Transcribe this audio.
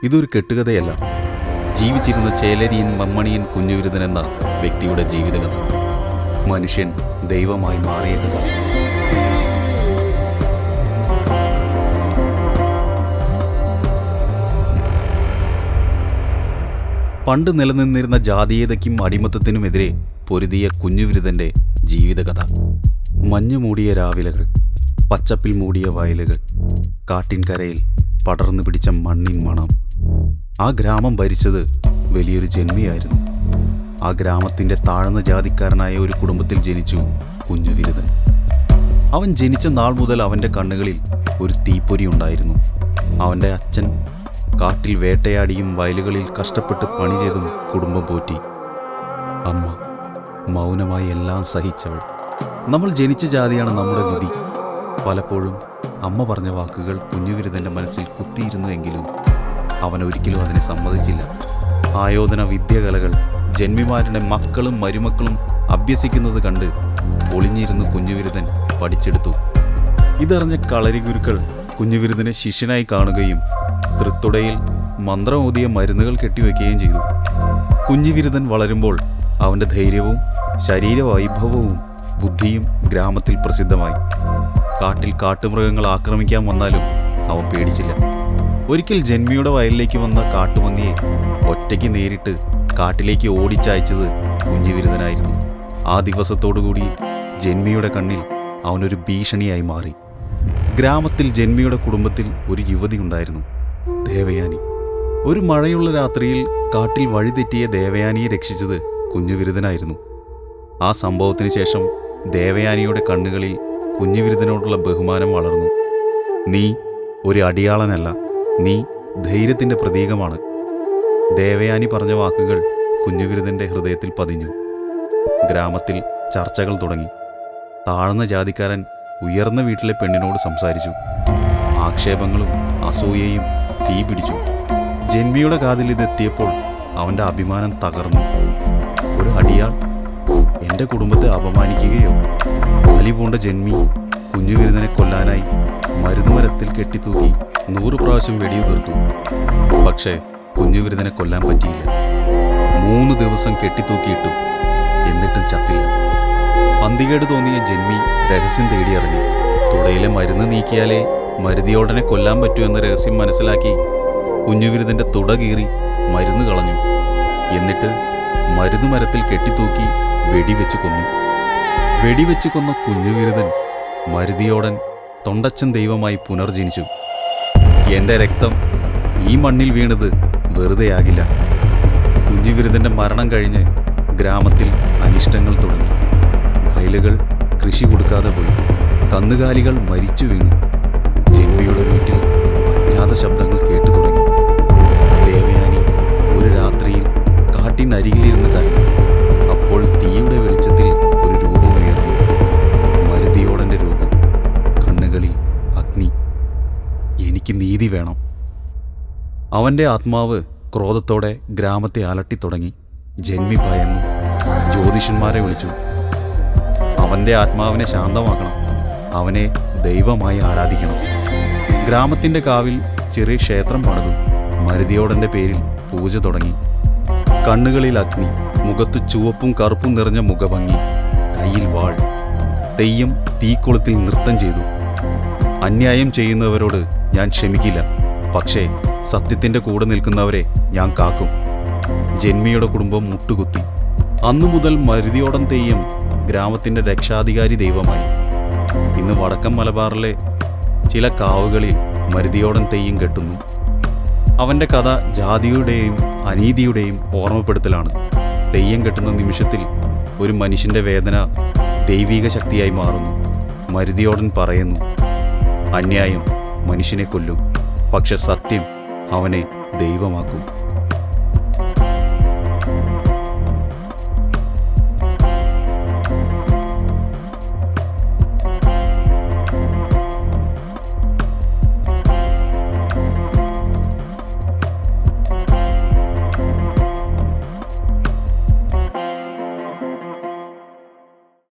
ഇതൊരു കെട്ടുകഥയല്ല, ജീവിച്ചിരുന്ന ചേലരിയൻ മമ്മണിയൻ കുഞ്ഞുവിരുതൻ എന്ന വ്യക്തിയുടെ ജീവിതകഥ. മനുഷ്യൻ ദൈവമായി മാറിയ കഥ. പണ്ട് നിലനിന്നിരുന്ന ജാതീയതയ്ക്കും അടിമത്തത്തിനുമെതിരെ പൊരുതിയ കുഞ്ഞുവിരുതൻ്റെ ജീവിതകഥ. മഞ്ഞു മൂടിയ രാവിലകൾ, പച്ചപ്പിൽ മൂടിയ വയലുകൾ, കാട്ടിൻകരയിൽ പടർന്നു പിടിച്ച മണ്ണിൻ മണം. ആ ഗ്രാമം ഭരിച്ചത് വലിയൊരു ജന്മിയായിരുന്നു. ആ ഗ്രാമത്തിൻ്റെ താഴ്ന്ന ജാതിക്കാരനായ ഒരു കുടുംബത്തിൽ ജനിച്ചു കുഞ്ഞുവിരുതൻ. അവൻ ജനിച്ച നാൾ മുതൽ അവൻ്റെ കണ്ണുകളിൽ ഒരു തീപ്പൊരി ഉണ്ടായിരുന്നു. അവൻ്റെ അച്ഛൻ കാട്ടിൽ വേട്ടയാടിയും വയലുകളിൽ കഷ്ടപ്പെട്ട് പണി ചെയ്തും കുടുംബം പോറ്റി. അമ്മ മൗനമായി എല്ലാം സഹിച്ചവൾ. നമ്മൾ ജനിച്ച ജാതിയാണ് നമ്മുടെ വിധി. പലപ്പോഴും അമ്മ പറഞ്ഞ വാക്കുകൾ കുഞ്ഞുവിരുതൻ്റെ മനസ്സിൽ കുത്തിയിരുന്നുവെങ്കിലും അവൻ ഒരിക്കലും അതിനെ സമ്മതിച്ചില്ല. ആയോധന വിദ്യകലകൾ ജന്മിമാരുടെ മക്കളും മരുമക്കളും അഭ്യസിക്കുന്നത് കണ്ട് ഒളിഞ്ഞിരുന്ന് കുഞ്ഞുവിരുതൻ പഠിച്ചെടുത്തു. ഇതറിഞ്ഞ കളരി ഗുരുക്കൾ കുഞ്ഞുവിരുതനെ ശിഷ്യനായി കാണുകയും തൃത്തുടയിൽ മന്ത്രമോദിയ മരുന്നുകൾ കെട്ടിവെക്കുകയും ചെയ്തു. കുഞ്ഞുവിരുതൻ വളരുമ്പോൾ അവൻ്റെ ധൈര്യവും ശരീരവൈഭവവും ബുദ്ധിയും ഗ്രാമത്തിൽ പ്രസിദ്ധമായി. കാട്ടിൽ കാട്ടുമൃഗങ്ങൾ ആക്രമിക്കാൻ വന്നാലും അവൻ പേടിച്ചില്ല. ഒരിക്കൽ ജന്മിയുടെ വയലിലേക്ക് വന്ന കാട്ടുപന്നിയെ ഒറ്റയ്ക്ക് നേരിട്ട് കാട്ടിലേക്ക് ഓടിച്ചയച്ചത് കുഞ്ഞുവിരുതനായിരുന്നു. ആ ദിവസത്തോടുകൂടി ജന്മിയുടെ കണ്ണിൽ അവനൊരു ഭീഷണിയായി മാറി. ഗ്രാമത്തിൽ ജന്മിയുടെ കുടുംബത്തിൽ ഒരു യുവതി ഉണ്ടായിരുന്നു, ദേവയാനി. ഒരു മഴയുള്ള രാത്രിയിൽ കാട്ടിൽ വഴിതെറ്റിയ ദേവയാനിയെ രക്ഷിച്ചത് കുഞ്ഞുവിരുതനായിരുന്നു. ആ സംഭവത്തിന് ശേഷം ദേവയാനിയുടെ കണ്ണുകളിൽ കുഞ്ഞുവിരുതനോടുള്ള ബഹുമാനം വളർന്നു. നീ ഒരു അടിയാളനല്ല, നീ ധൈര്യത്തിൻ്റെ പ്രതീകമാണ്. ദേവയാനി പറഞ്ഞ വാക്കുകൾ കുഞ്ഞുവിരുതൻ്റെ ഹൃദയത്തിൽ പതിഞ്ഞു. ഗ്രാമത്തിൽ ചർച്ചകൾ തുടങ്ങി. താഴ്ന്ന ജാതിക്കാരൻ ഉയർന്ന വീട്ടിലെ പെണ്ണിനോട് സംസാരിച്ചു. ആക്ഷേപങ്ങളും അസൂയയും തീ പിടിച്ചു. ജന്മിയുടെ കാതിൽ ഇതെത്തിയപ്പോൾ അവൻ്റെ അഭിമാനം തകർന്നു. ഒരു അടിയാൾ എൻ്റെ കുടുംബത്തെ അപമാനിക്കുകയോ? വലിപൂണ്ട ജന്മി കുഞ്ഞുവിരുതനെ കൊല്ലാനായി മരുന്നുമരത്തിൽ കെട്ടിത്തൂക്കി 100 പ്രാവശ്യം വെടിയുതിർത്തു. പക്ഷേ കുഞ്ഞുവിരുതനെ കൊല്ലാൻ പറ്റിയില്ല. 3 ദിവസം കെട്ടിത്തൂക്കിയിട്ടു, എന്നിട്ടും ചത്തില്ല. പന്തികേട് തോന്നിയ ജന്മി രഹസ്യം തേടിയിറങ്ങി. തുടയിലെ മരുന്ന് നീക്കിയാലേ മരുതിയോടനെ കൊല്ലാൻ പറ്റൂ എന്ന രഹസ്യം മനസ്സിലാക്കി കുഞ്ഞുവിരുതൻ്റെ തുട കീറി മരുന്ന് കളഞ്ഞു. എന്നിട്ട് മരുന്നുമരത്തിൽ കെട്ടിത്തൂക്കി വെടിവെച്ച് കൊന്നു. വെടിവെച്ച് കൊന്ന കുഞ്ഞുവിരുതൻ മരുതിയോടൻ തൊണ്ടച്ചൻ ദൈവമായി പുനർജനിച്ചു. എൻ്റെ രക്തം ഈ മണ്ണിൽ വീണത് വെറുതെയാകില്ല. കുഞ്ഞുവിരുതൻ്റെ മരണം കഴിഞ്ഞ് ഗ്രാമത്തിൽ അനിഷ്ടങ്ങൾ തുടങ്ങി. വയലുകൾ കൃഷി കൊടുക്കാതെ പോയി. കന്നുകാലികൾ മരിച്ചു വീണു. ജന്മിയുടെ വീട്ടിൽ അജ്ഞാത ശബ്ദങ്ങൾ കേട്ടു തുടങ്ങി. ദേവയാനി ഒരു രാത്രിയിൽ കാട്ടിനരികിലിരുന്ന് കരഞ്ഞു. അപ്പോൾ തീയുടെ വെളിച്ചത്തിൽ ഒരു രൂപം ഉയർന്നു. മരുതിയോടൻ്റെ രൂപം. കണ്ണുകളിൽ അഗ്നി. എനിക്ക് നീതി വേണം. അവൻ്റെ ആത്മാവ് ക്രോധത്തോടെ ഗ്രാമത്തെ അലട്ടിത്തുടങ്ങി. ജന്മി ഭയന്നു. ജ്യോതിഷന്മാരെ വിളിച്ചു. അവൻ്റെ ആത്മാവിനെ ശാന്തമാക്കണം. അവനെ ദൈവമായി ആരാധിക്കണം. ഗ്രാമത്തിൻ്റെ കാവിൽ ചെറിയ ക്ഷേത്രം പണിതു. മരുതിയോടൻ്റെ പേരിൽ പൂജ തുടങ്ങി. കണ്ണുകളിൽ അഗ്നി, മുഖത്ത് ചുവപ്പും കറുപ്പും നിറഞ്ഞ മുഖഭംഗി, കയ്യിൽ വാൾ. തെയ്യം തീക്കുളത്തിൽ നൃത്തം ചെയ്തു. അന്യായം ചെയ്യുന്നവരോട് ഞാൻ ക്ഷമിക്കില്ല, പക്ഷേ സത്യത്തിൻ്റെ കൂടെ നിൽക്കുന്നവരെ ഞാൻ കാക്കും. ജന്മിയുടെ കുടുംബം മുട്ടുകുത്തി. അന്നു മുതൽ മരുതിയോടൻ തെയ്യം ഗ്രാമത്തിൻ്റെ രക്ഷാധികാരി ദൈവമായി. ഇന്ന് വടക്കൻ മലബാറിലെ ചില കാവുകളിൽ മരുതിയോടൻ തെയ്യം കെട്ടുന്നു. അവൻ്റെ കഥ ജാതിയുടെയും അനീതിയുടെയും ഓർമ്മപ്പെടുത്തലാണ്. തെയ്യം കെട്ടുന്ന നിമിഷത്തിൽ ഒരു മനുഷ്യൻ്റെ വേദന ദൈവിക ശക്തിയായി മാറുന്നു. മരുതിയോടൻ പറയുന്നു, അന്യായം മനുഷ്യനെ കൊല്ലും, പക്ഷെ സത്യം അവനെ ദൈവമാക്കും.